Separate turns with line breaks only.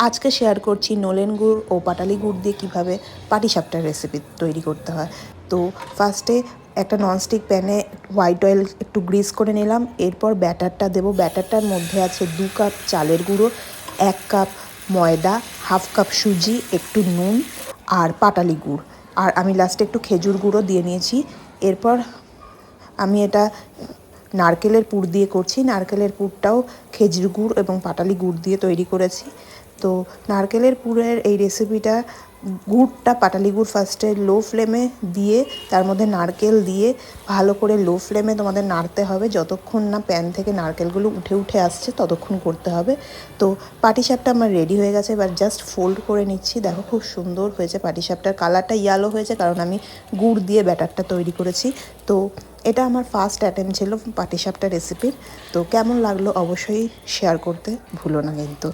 আজকে শেয়ার করছি নলেন গুড় ও পাটালি গুড় দিয়ে কীভাবে পাটিসাপটার রেসিপি তৈরি করতে হয়। তো ফার্স্টে একটা ননস্টিক প্যানে হোয়াইট অয়েল একটু গ্রিস করে নিলাম। এরপর ব্যাটারটা দেবো। ব্যাটারটার মধ্যে আছে 2 কাপ চালের গুঁড়ো, 1 কাপ ময়দা, হাফ কাপ সুজি, একটু নুন আর পাটালি গুড়, আর আমি লাস্টে একটু খেজুর গুঁড়ো দিয়ে নিয়েছি। এরপর আমি এটা নারকেলের পুর দিয়ে করছি। নারকেলের পুরটাও খেজুর গুড় এবং পাটালি গুড় দিয়ে তৈরি করেছি। তো নারকেলের পুরের এই রেসিপিটা, গুড়টা পাটালি গুড় ফার্স্টে লো ফ্লেমে দিয়ে তার মধ্যে নারকেল দিয়ে ভালো করে লো ফ্লেমে তোমাদের নাড়তে হবে যতক্ষণ না প্যান থেকে নারকেলগুলো উঠে উঠে আসছে, ততক্ষণ করতে হবে। তো পাটিসাপটা আমার রেডি হয়ে গেছে। এবার জাস্ট ফোল্ড করে নিচ্ছি। দেখো খুব সুন্দর হয়েছে। পাটিসাপটার কালারটা ইয়েলো হয়েছে কারণ আমি গুড় দিয়ে ব্যাটারটা তৈরি করেছি। তো এটা আমার ফার্স্ট অ্যাটেম্প ছিল পাটিসাপটা রেসিপির। তো কেমন লাগলো অবশ্যই শেয়ার করতে ভুলো না কিন্তু।